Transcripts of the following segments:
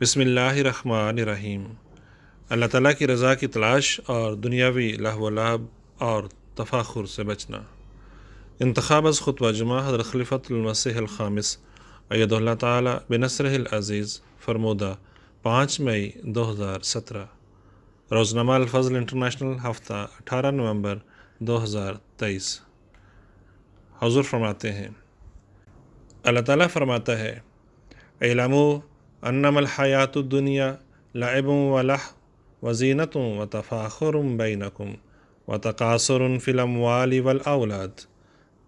بسم اللہ الرحمن الرحیم۔ اللہ تعالیٰ کی رضا کی تلاش اور دنیاوی لہو و لعب اور تفاخر سے بچنا۔ انتخاب از خطبہ جمعہ حضرت خلیفۃ المسیح الخامس ایدہ اللہ تعالیٰ بنصرہ العزیز فرمودہ 5 مئی 2017۔ روزنامہ الفضل انٹرنیشنل ہفتہ 18 نومبر 2023۔ حضور فرماتے ہیں، اللہ تعالیٰ فرماتا ہے، اعلموا انما الحیات الدنیا لعب و لہو و زینت و تفاخر بینکم و تکاثر فی الاموال والاولاد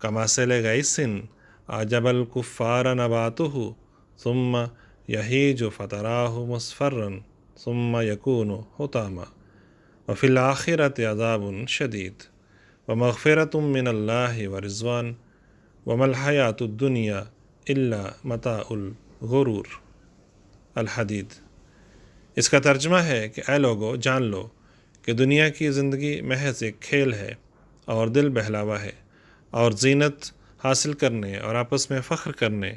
کمثل غیث اعجب الکفار نباتہ ثم یہیج فتراہ مصفرا ثم یکون حطاما وفی الآخرۃ عذاب شدید ومغفرۃ من اللہ ورضوان وما الحیات الدنیا الا متاع الغرور۔ الحدید۔ اس کا ترجمہ ہے کہ اے لوگو جان لو کہ دنیا کی زندگی محض ایک کھیل ہے اور دل بہلاوا ہے اور زینت حاصل کرنے اور آپس میں فخر کرنے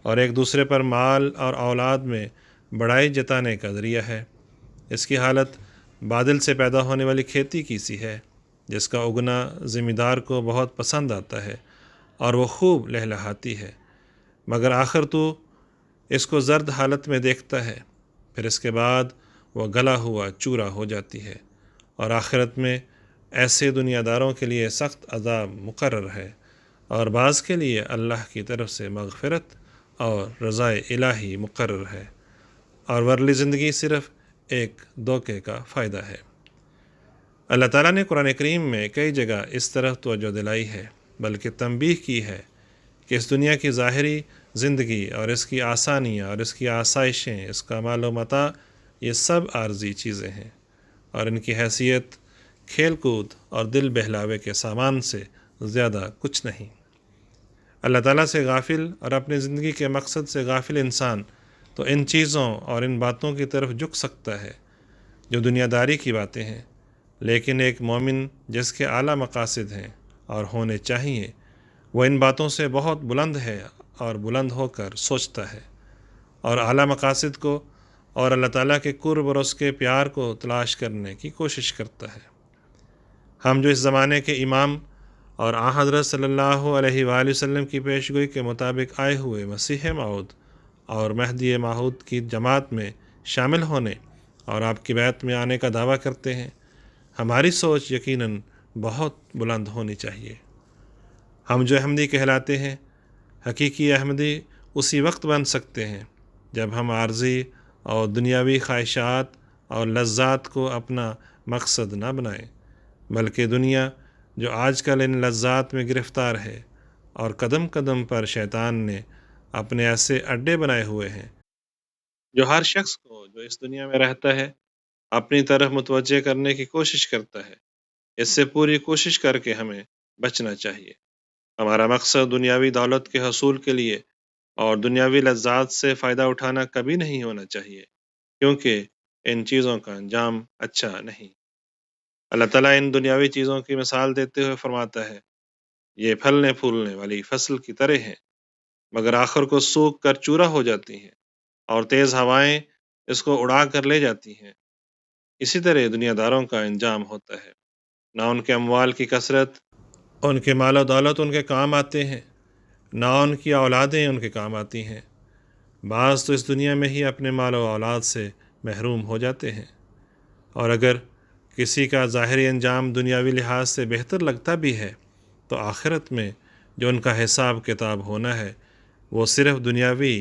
اور ایک دوسرے پر مال اور اولاد میں بڑائی جتانے کا ذریعہ ہے۔ اس کی حالت بادل سے پیدا ہونے والی کھیتی کی سی ہے جس کا اگنا ذمہ دار کو بہت پسند آتا ہے اور وہ خوب لہلہاتی ہے، مگر آخر تو اس کو زرد حالت میں دیکھتا ہے، پھر اس کے بعد وہ گلا ہوا چورا ہو جاتی ہے، اور آخرت میں ایسے دنیا داروں کے لیے سخت عذاب مقرر ہے، اور بعض کے لیے اللہ کی طرف سے مغفرت اور رضائے الہی مقرر ہے، اور ورلی زندگی صرف ایک دھوکے کا فائدہ ہے۔ اللہ تعالیٰ نے قرآن کریم میں کئی جگہ اس طرف توجہ دلائی ہے، بلکہ تنبیہ کی ہے کہ اس دنیا کی ظاہری زندگی اور اس کی آسانیاں اور اس کی آسائشیں، اس کا مال و متاع، یہ سب عارضی چیزیں ہیں، اور ان کی حیثیت کھیل کود اور دل بہلاوے کے سامان سے زیادہ کچھ نہیں۔ اللہ تعالیٰ سے غافل اور اپنی زندگی کے مقصد سے غافل انسان تو ان چیزوں اور ان باتوں کی طرف جھک سکتا ہے جو دنیا داری کی باتیں ہیں، لیکن ایک مومن جس کے اعلیٰ مقاصد ہیں اور ہونے چاہیے، وہ ان باتوں سے بہت بلند ہے اور بلند ہو کر سوچتا ہے، اور اعلیٰ مقاصد کو اور اللہ تعالیٰ کے قرب اور اس کے پیار کو تلاش کرنے کی کوشش کرتا ہے۔ ہم جو اس زمانے کے امام اور حضرت صلی اللہ علیہ وآلہ وسلم کی پیشگوئی کے مطابق آئے ہوئے مسیح موعود اور مہدی موعود کی جماعت میں شامل ہونے اور آپ کی بیعت میں آنے کا دعویٰ کرتے ہیں، ہماری سوچ یقیناً بہت بلند ہونی چاہیے۔ ہم جو احمدی کہلاتے ہیں، حقیقی احمدی اسی وقت بن سکتے ہیں جب ہم عارضی اور دنیاوی خواہشات اور لذات کو اپنا مقصد نہ بنائیں، بلکہ دنیا جو آج کل ان لذات میں گرفتار ہے اور قدم قدم پر شیطان نے اپنے ایسے اڈے بنائے ہوئے ہیں جو ہر شخص کو جو اس دنیا میں رہتا ہے اپنی طرف متوجہ کرنے کی کوشش کرتا ہے، اس سے پوری کوشش کر کے ہمیں بچنا چاہیے۔ ہمارا مقصد دنیاوی دولت کے حصول کے لیے اور دنیاوی لذات سے فائدہ اٹھانا کبھی نہیں ہونا چاہیے، کیونکہ ان چیزوں کا انجام اچھا نہیں۔ اللہ تعالیٰ ان دنیاوی چیزوں کی مثال دیتے ہوئے فرماتا ہے، یہ پھلنے پھولنے والی فصل کی طرح ہیں، مگر آخر کو سوکھ کر چورا ہو جاتی ہیں اور تیز ہوائیں اس کو اڑا کر لے جاتی ہیں۔ اسی طرح دنیا داروں کا انجام ہوتا ہے، نہ ان کے اموال کی کثرت، ان کے مال و دولت ان کے کام آتے ہیں، نہ ان کی اولادیں ان کے کام آتی ہیں۔ بعض تو اس دنیا میں ہی اپنے مال و اولاد سے محروم ہو جاتے ہیں، اور اگر کسی کا ظاہری انجام دنیاوی لحاظ سے بہتر لگتا بھی ہے تو آخرت میں جو ان کا حساب کتاب ہونا ہے وہ صرف دنیاوی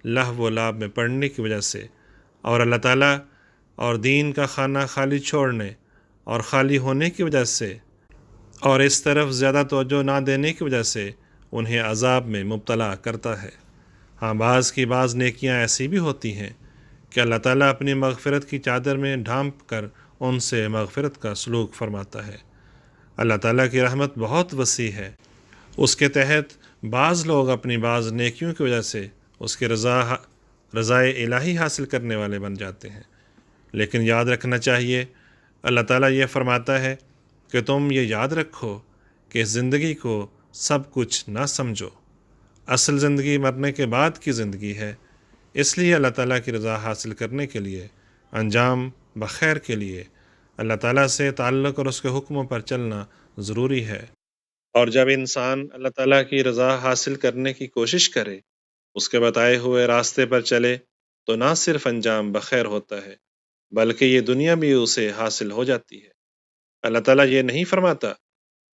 لہو و لعب میں پڑنے کی وجہ سے اور اللہ تعالیٰ اور دین کا خانہ خالی چھوڑنے اور خالی ہونے کی وجہ سے اور اس طرف زیادہ توجہ نہ دینے کی وجہ سے انہیں عذاب میں مبتلا کرتا ہے۔ ہاں، بعض کی بعض نیکیاں ایسی بھی ہوتی ہیں کہ اللہ تعالیٰ اپنی مغفرت کی چادر میں ڈھانپ کر ان سے مغفرت کا سلوک فرماتا ہے۔ اللہ تعالیٰ کی رحمت بہت وسیع ہے، اس کے تحت بعض لوگ اپنی بعض نیکیوں کی وجہ سے اس کے رضائے الہی حاصل کرنے والے بن جاتے ہیں، لیکن یاد رکھنا چاہیے، اللہ تعالیٰ یہ فرماتا ہے کہ تم یہ یاد رکھو کہ اس زندگی کو سب کچھ نہ سمجھو، اصل زندگی مرنے کے بعد کی زندگی ہے، اس لیے اللہ تعالیٰ کی رضا حاصل کرنے کے لیے، انجام بخیر کے لیے اللہ تعالیٰ سے تعلق اور اس کے حکموں پر چلنا ضروری ہے۔ اور جب انسان اللہ تعالیٰ کی رضا حاصل کرنے کی کوشش کرے، اس کے بتائے ہوئے راستے پر چلے، تو نہ صرف انجام بخیر ہوتا ہے بلکہ یہ دنیا بھی اسے حاصل ہو جاتی ہے۔ اللہ تعالیٰ یہ نہیں فرماتا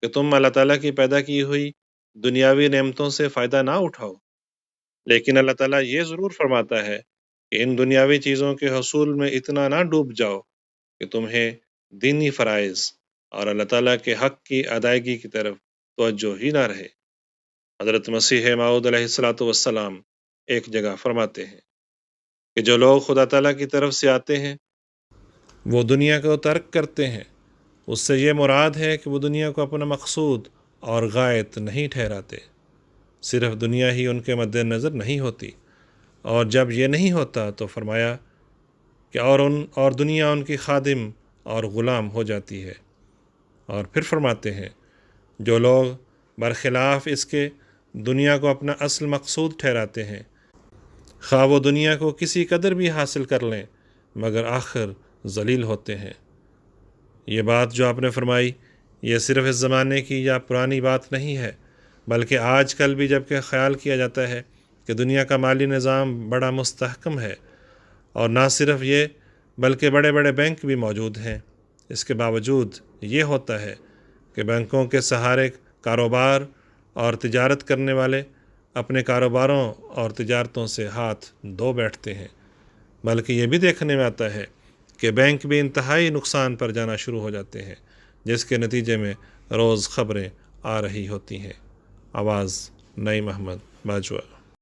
کہ تم اللہ تعالیٰ کی پیدا کی ہوئی دنیاوی نعمتوں سے فائدہ نہ اٹھاؤ، لیکن اللہ تعالیٰ یہ ضرور فرماتا ہے کہ ان دنیاوی چیزوں کے حصول میں اتنا نہ ڈوب جاؤ کہ تمہیں دینی فرائض اور اللہ تعالیٰ کے حق کی ادائیگی کی طرف توجہ ہی نہ رہے۔ حضرت مسیح موعود علیہ الصلاۃ والسلام ایک جگہ فرماتے ہیں کہ جو لوگ خدا تعالیٰ کی طرف سے آتے ہیں وہ دنیا کو ترک کرتے ہیں۔ اس سے یہ مراد ہے کہ وہ دنیا کو اپنا مقصود اور غایت نہیں ٹھہراتے، صرف دنیا ہی ان کے مد نظر نہیں ہوتی، اور جب یہ نہیں ہوتا تو فرمایا کہ اور دنیا ان کی خادم اور غلام ہو جاتی ہے۔ اور پھر فرماتے ہیں جو لوگ برخلاف اس کے دنیا کو اپنا اصل مقصود ٹھہراتے ہیں، خواہ وہ دنیا کو کسی قدر بھی حاصل کر لیں، مگر آخر ذلیل ہوتے ہیں۔ یہ بات جو آپ نے فرمائی یہ صرف اس زمانے کی یا پرانی بات نہیں ہے، بلکہ آج کل بھی جب کہ خیال کیا جاتا ہے کہ دنیا کا مالی نظام بڑا مستحکم ہے، اور نہ صرف یہ بلکہ بڑے بڑے بینک بھی موجود ہیں، اس کے باوجود یہ ہوتا ہے کہ بینکوں کے سہارے کاروبار اور تجارت کرنے والے اپنے کاروباروں اور تجارتوں سے ہاتھ دھو بیٹھتے ہیں، بلکہ یہ بھی دیکھنے میں آتا ہے کہ بینک بھی انتہائی نقصان پر جانا شروع ہو جاتے ہیں، جس کے نتیجے میں روز خبریں آ رہی ہوتی ہیں۔ آواز نئی محمد باجوہ۔